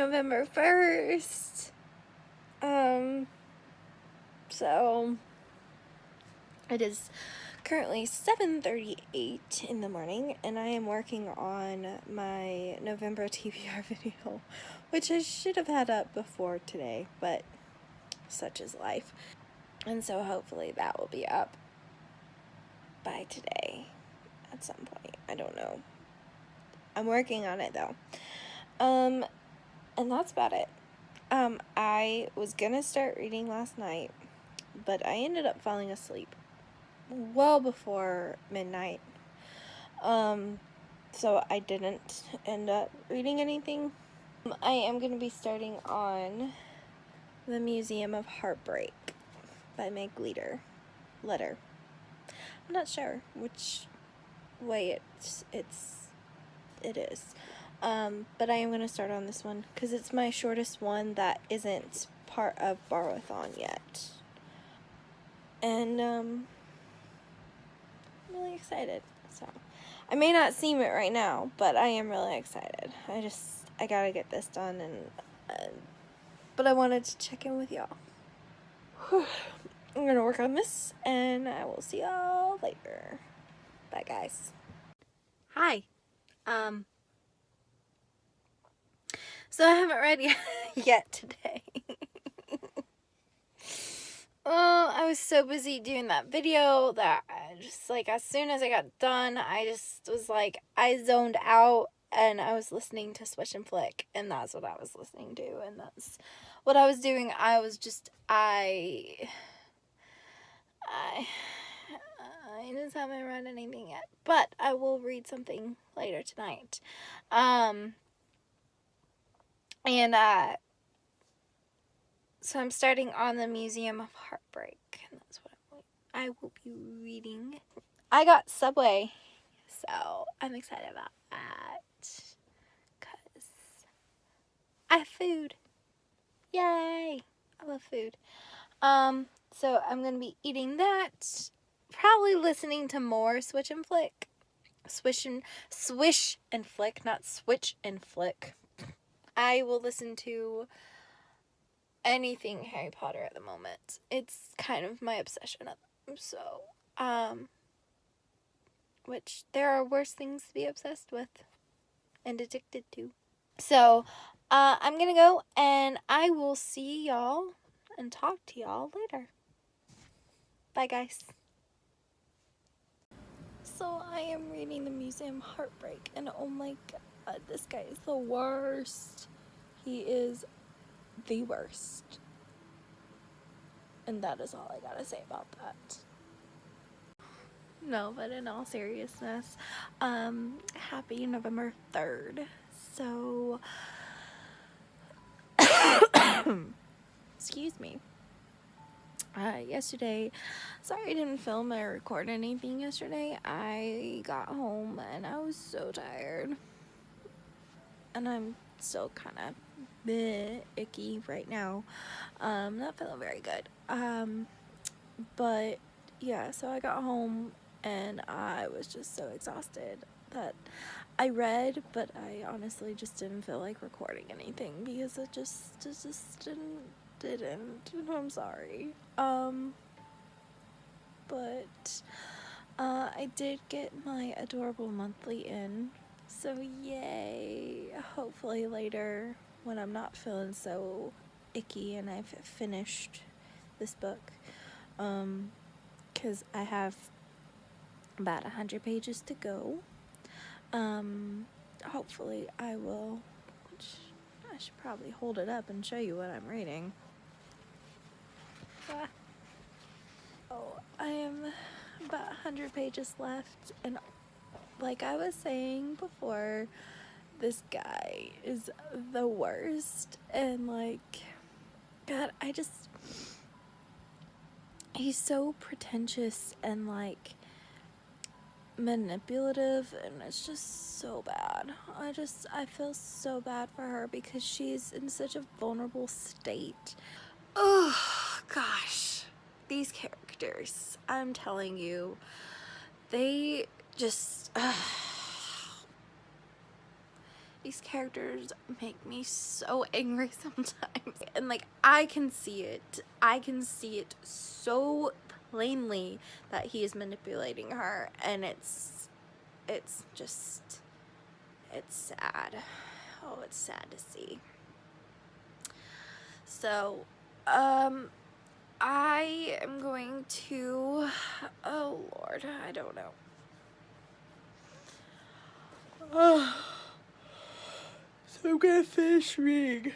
November 1st. So it is currently 7:38 in the morning, and I am working on my November TBR video, which I should have had up before today, but such is life. And so hopefully that will be up by today at some point. I don't know. I'm working on it though. And that's about it. I was gonna start reading last night, but I ended up falling asleep well before midnight. So I didn't end up reading anything. I am gonna be starting on The Museum of Heartbreak by MacLeod. I'm not sure which way it is. But I am going to start on this one because it's my shortest one that isn't part of Borrowathon yet. And I'm really excited. So I may not seem it right now, but I am really excited. I gotta get this done, but I wanted to check in with y'all. I'm gonna work on this, and I will see y'all later. Bye, guys. Hi. So I haven't read yet today. Oh, I was so busy doing that video that I just, like, as soon as I got done, I just was like, I zoned out, and I was listening to Switch and Flick, and that's what I was listening to, and that's what I was doing. I just haven't read anything yet, but I will read something later tonight. So I'm starting on The Museum of Heartbreak, and that's what I will be reading. I got Subway, so I'm excited about that, because I have food. Yay! I love food. So I'm going to be eating that, probably listening to more Switch and Flick. Swish and Flick, not Switch and Flick. I will listen to anything Harry Potter at the moment. It's kind of my obsession. So, which there are worse things to be obsessed with and addicted to. So, I'm gonna go, and I will see y'all and talk to y'all later. Bye, guys. So I am reading The Museum of Heartbreak, and oh my god, this guy is the worst. He is the worst. And that is all I gotta say about that. No, but in all seriousness, happy November 3rd. So, excuse me. Yesterday, sorry I didn't film or record anything yesterday. I got home and I was so tired. And I'm still kind of icky right now. Not feeling very good. But yeah, so I got home and I was just so exhausted that I read, but I honestly just didn't feel like recording anything because it just didn't. I'm sorry. But I did get my adorable monthly in, so yay. Hopefully later when I'm not feeling so icky and I've finished this book, because I have about 100 pages to go. Hopefully I will, I should probably hold it up and show you what I'm reading. Oh, I am about 100 pages left, and like I was saying before, this guy is the worst, and like, God, he's so pretentious and like manipulative, and it's just so bad. I feel so bad for her because she's in such a vulnerable state. Oh gosh, these characters, I'm telling you, they just These characters make me so angry sometimes. And like, I can see it. I can see it so plainly that he is manipulating her, and it's just, it's sad. Oh, it's sad to see. So, I am going to, oh Lord, I don't know. So I'm gonna finish reading.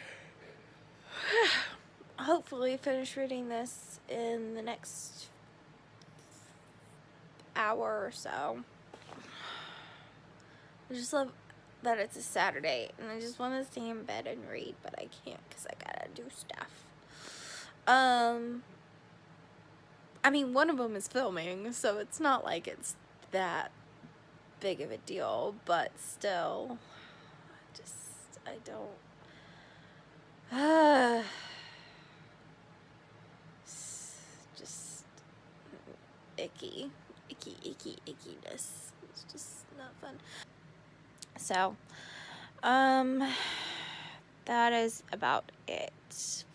Hopefully finish reading this in the next hour or so. I just love that it's a Saturday, and I just want to stay in bed and read, but I can't because I gotta do stuff. I mean, one of them is filming, so it's not like it's that big of a deal, but still, I don't, just ickiness. It's just not fun. So, that is about it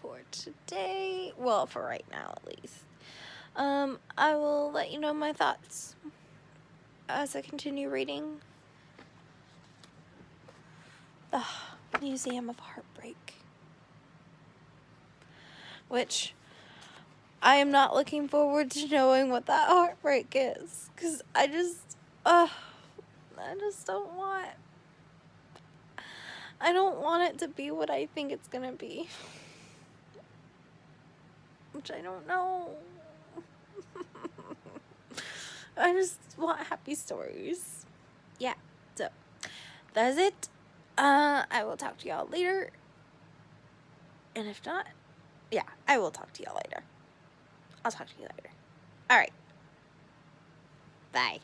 for today. Well, for right now, at least. I will let you know my thoughts as I continue reading The Museum of Heartbreak, which I am not looking forward to knowing what that heartbreak is, because I just don't want it to be what I think it's gonna be, which I don't know. I just want happy stories. Yeah, so that's it. I will talk to y'all later. And if not, yeah, I will talk to y'all later. I'll talk to you later. Alright. Bye.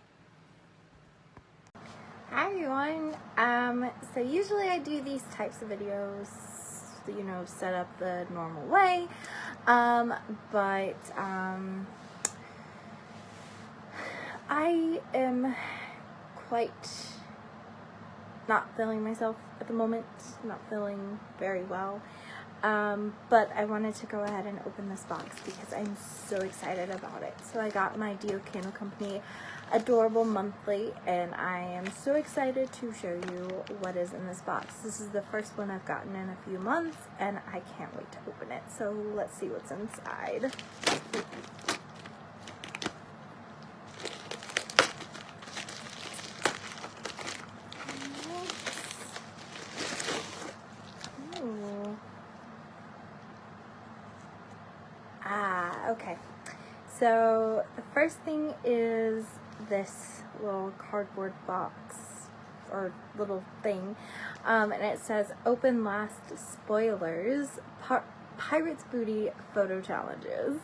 Hi everyone. So usually I do these types of videos, you know, set up the normal way. But I am quite not feeling myself at the moment, not feeling very well. But I wanted to go ahead and open this box because I'm so excited about it. So I got my Dio Candle Company Adorable Monthly, and I am so excited to show you what is in this box. This is the first one I've gotten in a few months, and I can't wait to open it. So let's see what's inside. Okay, so the first thing is this little cardboard box, or little thing, and it says, open last spoilers, Pirates Booty photo challenges.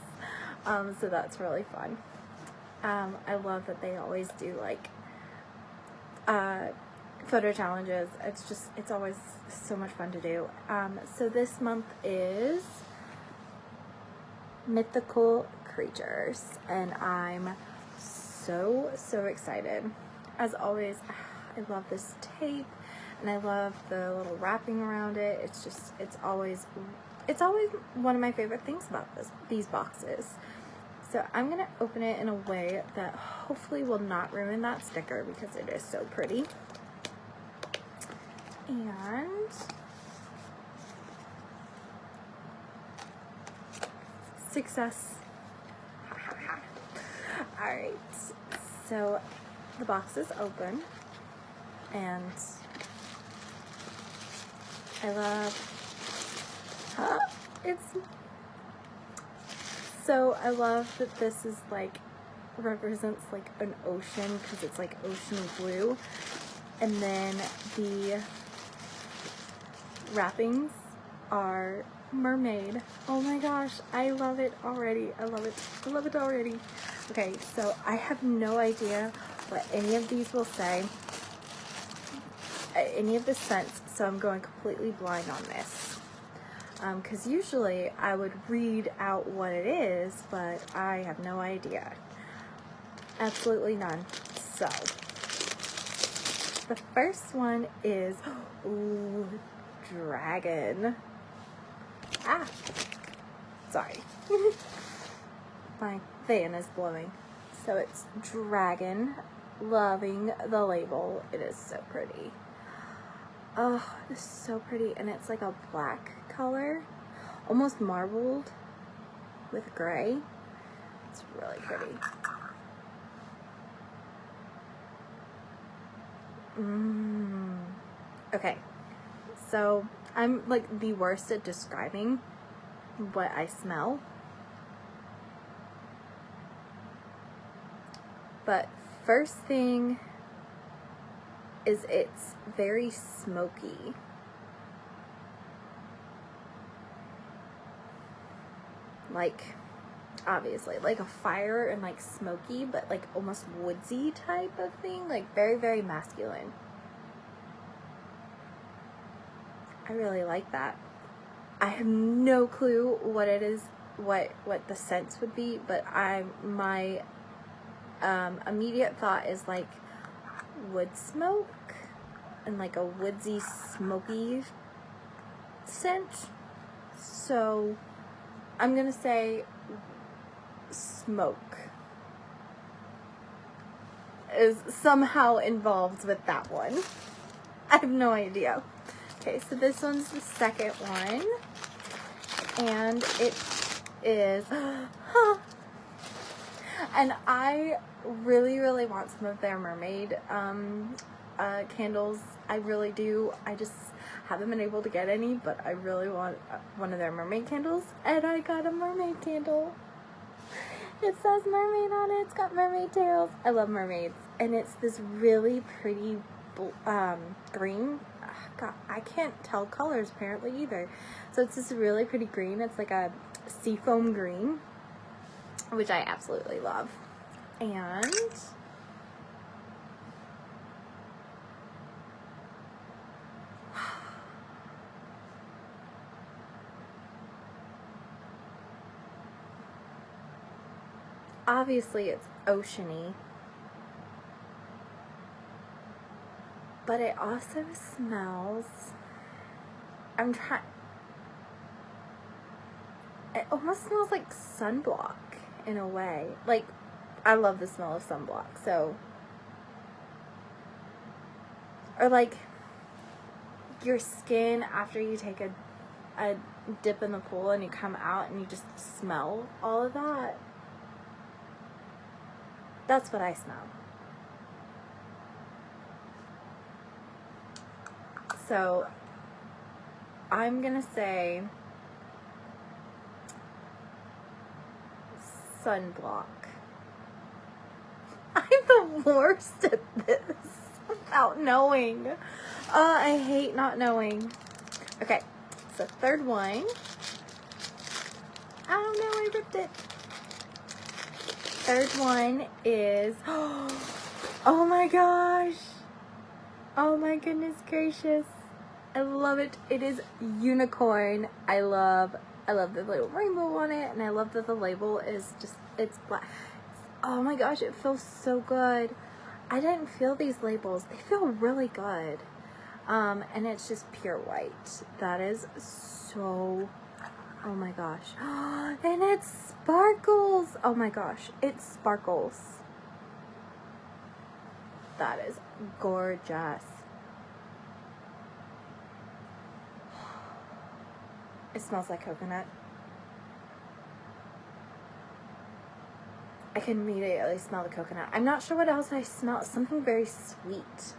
So that's really fun. I love that they always do, like, photo challenges. It's always so much fun to do. So this month is mythical creatures, and I'm so excited. As always, I love this tape, and I love the little wrapping around it. It's always one of my favorite things about these boxes. So I'm gonna open it in a way that hopefully will not ruin that sticker because it is so pretty. And success. Alright, so the box is open, and I love, I love that this is like, represents like an ocean, because it's like ocean blue, and then the wrappings are mermaid. Oh my gosh, I love it already. I love it already. Okay, so I have no idea what any of these will say, any of the scents, so I'm going completely blind on this. Because usually I would read out what it is, but I have no idea. Absolutely none. So the first one is, ooh, dragon. Ah, sorry. My fan is blowing. So it's dragon. Loving the label. It is so pretty. Oh, it's so pretty. And it's like a black color. Almost marbled with gray. It's really pretty. Okay. So I'm like the worst at describing what I smell. But first thing is it's very smoky. Like, obviously, like a fire and like smoky, but like almost woodsy type of thing. Like very, very masculine. I really like that. I have no clue what it is, what the scents would be, but my immediate thought is like wood smoke and like a woodsy, smoky scent. So I'm gonna say smoke is somehow involved with that one. I have no idea. Okay, so this one's the second one, and it is, and I really, really want some of their mermaid candles. I really do. I just haven't been able to get any, but I really want one of their mermaid candles, and I got a mermaid candle. It says mermaid on it. It's got mermaid tails. I love mermaids, and it's this really pretty green. God, I can't tell colors apparently either. So it's this really pretty green. It's like a seafoam green, which I absolutely love. And obviously it's oceany, but it also smells, it almost smells like sunblock in a way. Like, I love the smell of sunblock, so, or like your skin after you take a dip in the pool and you come out and you just smell all of that. That's what I smell. So I'm gonna say sunblock. I'm the worst at this without knowing. I hate not knowing. Okay, so third one. I don't know, I ripped it. Third one is, oh my gosh. Oh my goodness gracious. I love it. It is unicorn. I love the little rainbow on it, and I love that the label is just, it's black. Oh my gosh, it feels so good. I didn't feel these labels. They feel really good. And it's just pure white. That is so, oh my gosh. And it sparkles. Oh my gosh, it sparkles. That is gorgeous. It smells like coconut. I can immediately smell the coconut. I'm not sure what else I smell. Something very sweet.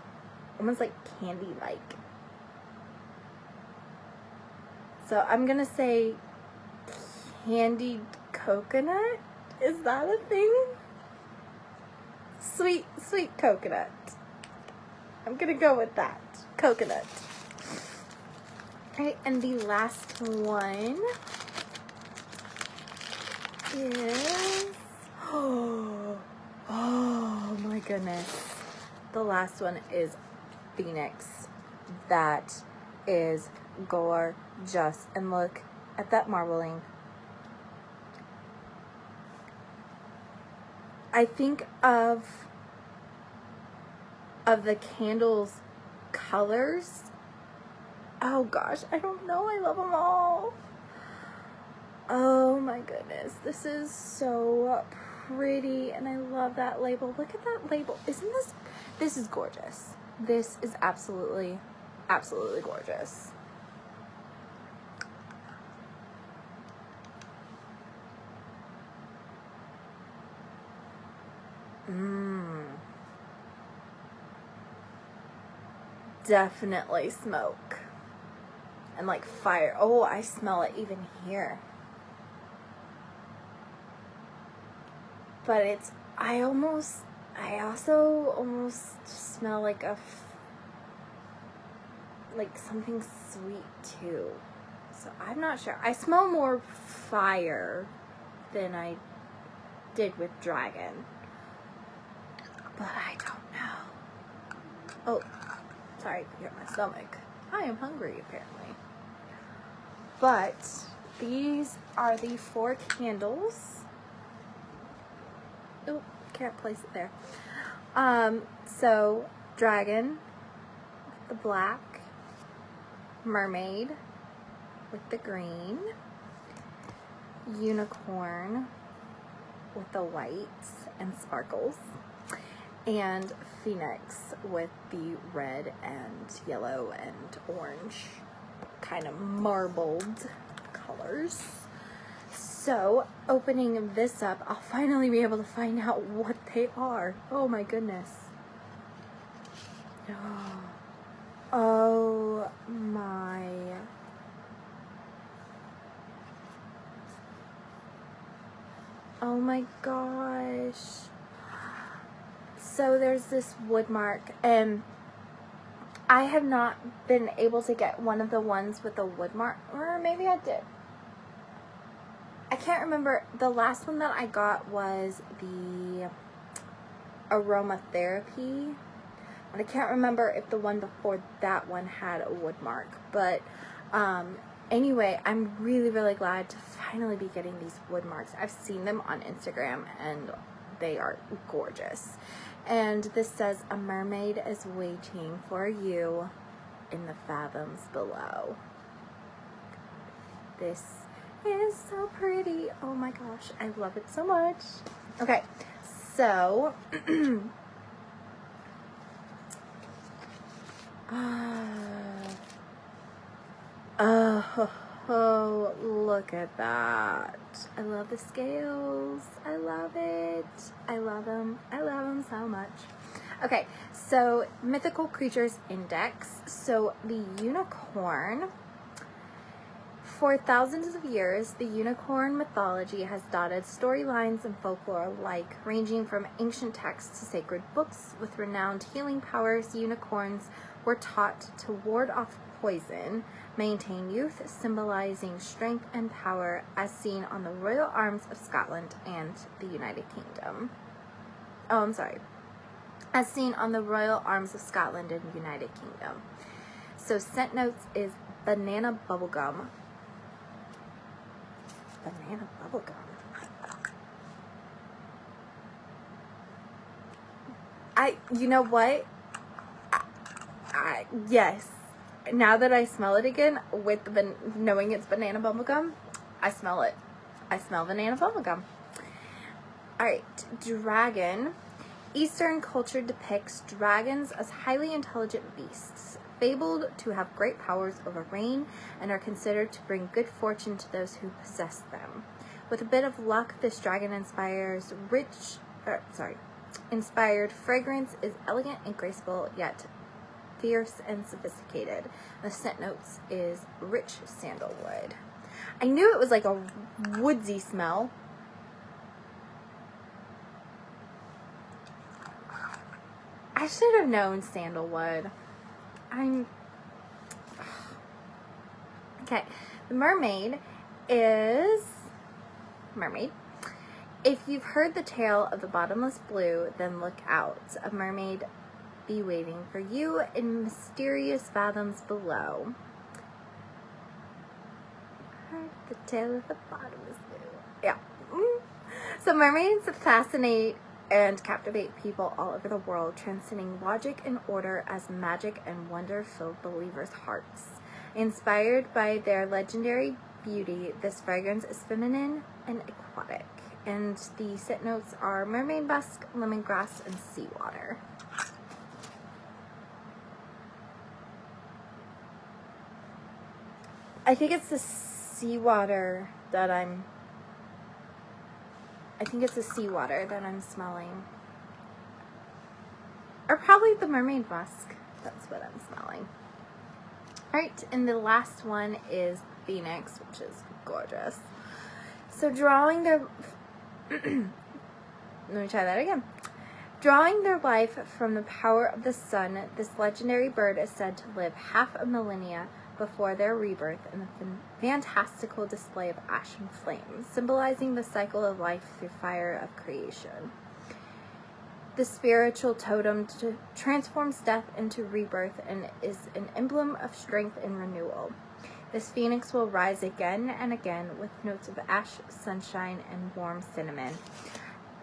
Almost like candy-like. So I'm gonna say candied coconut? Is that a thing? Sweet coconut. I'm gonna go with that. Coconut. Okay, and the last one is, oh my goodness. The last one is Phoenix. That is gorgeous. And look at that marbling. I think of of the candle's colors. Oh gosh, I don't know. I love them all. Oh my goodness. This is so pretty, and I love that label. Look at that label. Isn't this is gorgeous. This is absolutely, absolutely gorgeous. Definitely smoke. And like fire. Oh, I smell it even here. But it's, I also almost smell like like something sweet too. So I'm not sure. I smell more fire than I did with dragon. But I don't know. Oh, sorry, forget my stomach. I am hungry apparently. But these are the 4 candles. Oh, can't place it there. So dragon with the black, mermaid with the green, unicorn with the whites and sparkles, and phoenix with the red and yellow and orange kind of marbled colors. So opening this up, I'll finally be able to find out what they are. Oh my goodness. Oh my. Oh my gosh. So there's this wood mark, and I have not been able to get one of the ones with the wood mark, or maybe I did. I can't remember. The last one that I got was the aromatherapy, and I can't remember if the one before that one had a wood mark. But anyway, I'm really, really glad to finally be getting these wood marks. I've seen them on Instagram, and they are gorgeous. And this says, a mermaid is waiting for you in the fathoms below. This is so pretty. Oh my gosh, I love it so much. Okay, so oh, look at that. I love the scales. I love it. I love them. I love them so much. Okay, so mythical creatures index. So the unicorn. For thousands of years, the unicorn mythology has dotted storylines and folklore alike, ranging from ancient texts to sacred books. With renowned healing powers, unicorns were taught to ward off poison, maintain youth, symbolizing strength and power, as seen on the royal arms of Scotland and the United Kingdom. Oh, I'm sorry. As seen on the royal arms of Scotland and the United Kingdom. So scent notes is banana bubblegum. Banana bubblegum. You know what? Yes. Now that I smell it again, with knowing it's banana bubblegum, I smell it. I smell banana bubblegum. Alright, dragon. Eastern culture depicts dragons as highly intelligent beasts, fabled to have great powers over rain, and are considered to bring good fortune to those who possess them. With a bit of luck, this dragon inspired fragrance is elegant and graceful, yet fierce and sophisticated. The scent notes is rich sandalwood. I knew it was like a woodsy smell. I should have known sandalwood. Okay, the mermaid is mermaid. If you've heard the tale of the bottomless blue, then look out. A mermaid be waiting for you in mysterious fathoms below. Heard the tale of the bottomless blue. Yeah. So mermaids fascinate and captivate people all over the world, transcending logic and order as magic and wonder fill believers' hearts. Inspired by their legendary beauty, this fragrance is feminine and aquatic, and the scent notes are mermaid musk, lemongrass, and seawater. I think it's the seawater that I'm smelling. Or probably the mermaid musk. That's what I'm smelling. Alright, and the last one is Phoenix, which is gorgeous. So drawing their... Let me try that again. Drawing their life from the power of the sun, this legendary bird is said to live half a millennia before their rebirth in a fantastical display of ashen flames, symbolizing the cycle of life through fire of creation. The spiritual totem transforms death into rebirth and is an emblem of strength and renewal. This phoenix will rise again and again with notes of ash, sunshine, and warm cinnamon.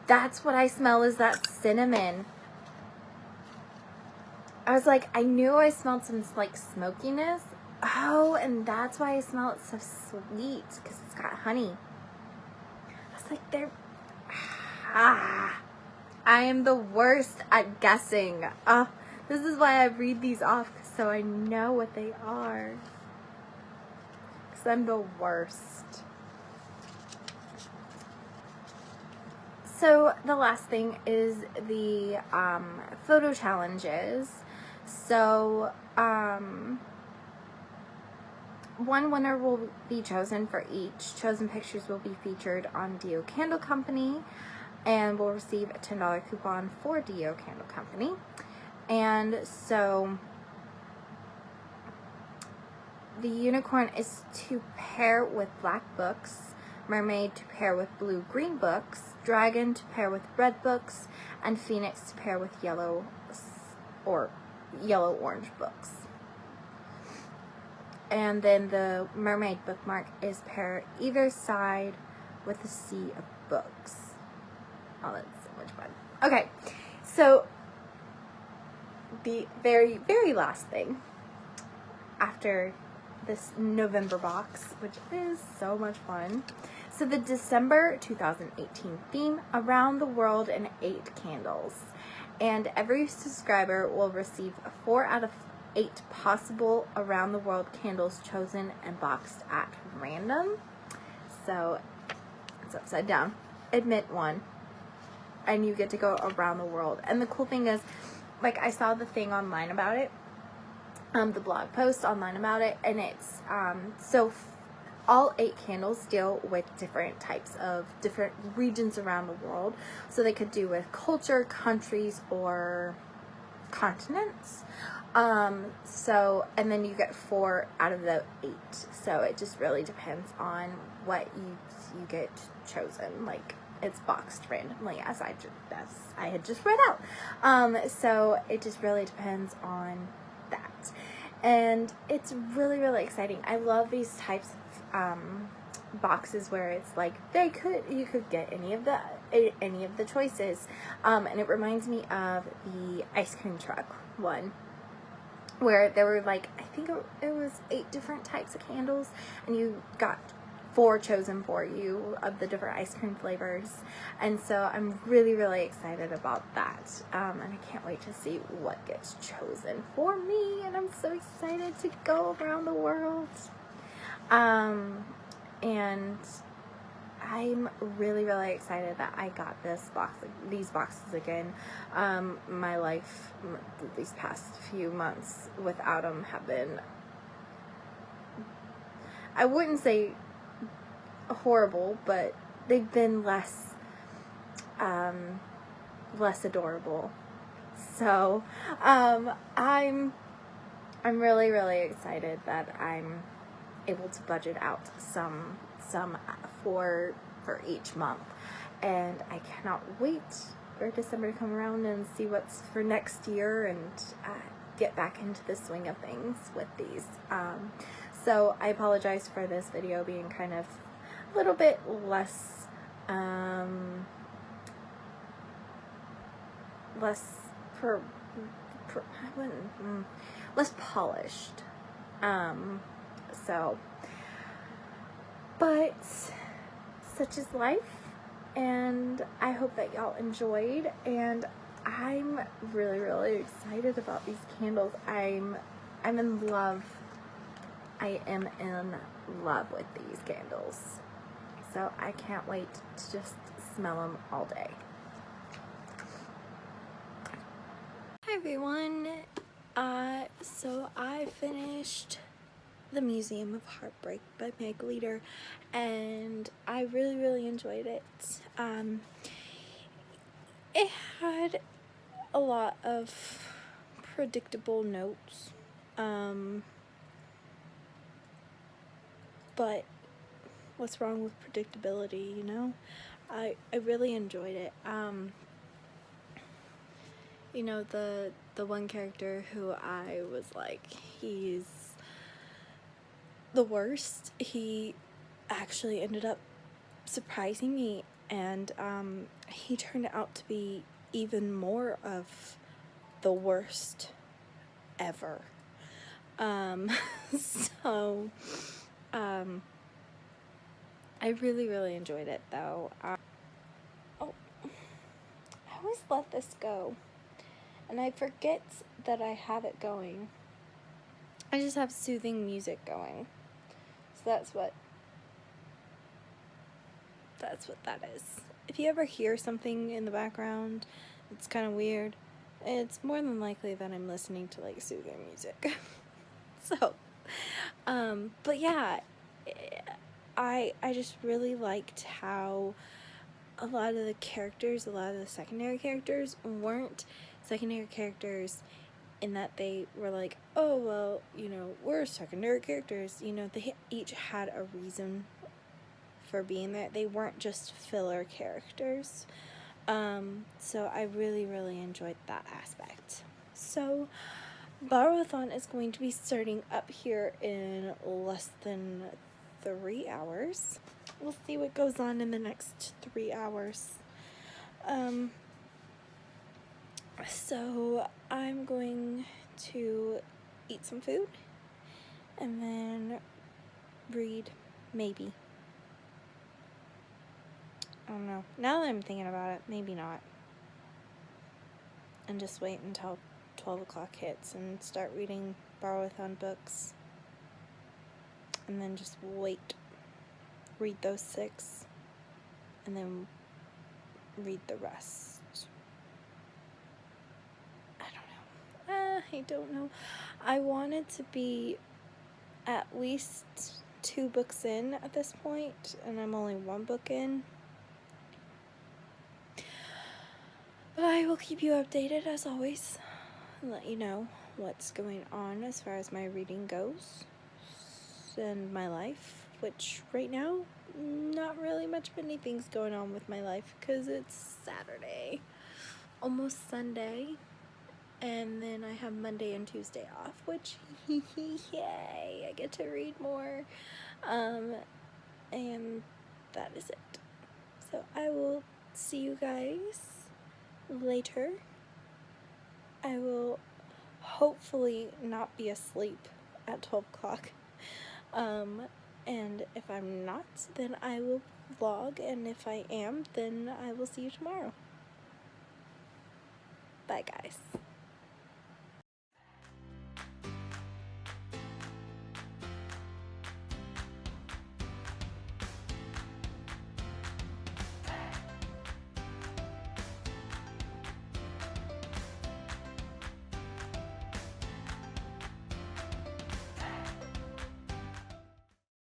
That's what I smell, is that cinnamon. I was like, I knew I smelled some like smokiness. Oh, and that's why I smell it so sweet, because it's got honey. I was like, I am the worst at guessing. This is why I read these off, so I know what they are. Because I'm the worst. So the last thing is the photo challenges. So, one winner will be chosen for each. Chosen pictures will be featured on Dio Candle Company and will receive a $10 coupon for Dio Candle Company. And so the unicorn is to pair with black books, mermaid to pair with blue-green books, dragon to pair with red books, and phoenix to pair with yellow or yellow-orange books. And then the mermaid bookmark is pair either side with a sea of books. Oh, that's so much fun. Okay, so the very, very last thing after this November box, which is so much fun. So the December 2018 theme, Around the World in 8 Candles. And every subscriber will receive 4 out of 8 possible around the world candles chosen and boxed at random. So it's upside down. Admit one. And you get to go around the world. And the cool thing is, like, I saw the thing online about it, the blog post online about it, and it's all 8 candles deal with different types of different regions around the world. So they could do with culture, countries, or continents. And then you get 4 out of the 8. So it just really depends on what you get chosen. Like, it's boxed randomly, as I had just read out. So it just really depends on that. And it's really, really exciting. I love these types of boxes where it's like you could get any of the choices. And it reminds me of the ice cream truck one, where there were like, I think it was 8 different types of candles, and you got 4 chosen for you of the different ice cream flavors. And so I'm really, really excited about that. And I can't wait to see what gets chosen for me. And I'm so excited to go around the world. And I'm really, really excited that I got these boxes again. My life, these past few months without them have been, I wouldn't say horrible, but they've been less adorable. So I'm really, really excited that I'm able to budget out some for each month, and I cannot wait for December to come around and see what's for next year and get back into the swing of things with these. So I apologize for this video being kind of a little bit less less I wouldn't, less polished. So, but such is life, and I hope that y'all enjoyed, and I'm really, really excited about these candles. I'm in love. I am in love with these candles. So I can't wait to just smell them all day. Hi everyone. So I finished The Museum of Heartbreak by MacLeod, and I really, really enjoyed it. It had a lot of predictable notes, but what's wrong with predictability, you know? I really enjoyed it. You know, the one character who I was like, he's the worst, he actually ended up surprising me, and he turned out to be even more of the worst ever. So I really, really enjoyed it though. Oh, I always let this go, and I forget that I have it going. I just have soothing music going. So that's what that is. If you ever hear something in the background, it's kind of weird. It's more than likely that I'm listening to like soothing music. So, but yeah, I just really liked how a lot of the characters, a lot of the secondary characters weren't secondary characters in that they were like, oh, well, you know, we're secondary characters. You know, they each had a reason for being there. They weren't just filler characters. So I really, really enjoyed that aspect. So Borrowathon is going to be starting up here in less than 3 hours. We'll see what goes on in the next 3 hours. So I'm going to eat some food and then read, maybe. I don't know. Now that I'm thinking about it, maybe not. And just wait until 12 o'clock hits and start reading Borrowathon books. And then just wait. Read those 6. And then read the rest. I don't know. I wanted to be at least 2 books in at this point, and I'm only 1 book in. But I will keep you updated as always and let you know what's going on as far as my reading goes and my life, which right now, not really much of anything's going on with my life because it's Saturday, almost Sunday. And then I have Monday and Tuesday off, which, yay, I get to read more, and that is it. So I will see you guys later. I will hopefully not be asleep at 12 o'clock, and if I'm not, then I will vlog, and if I am, then I will see you tomorrow. Bye, guys.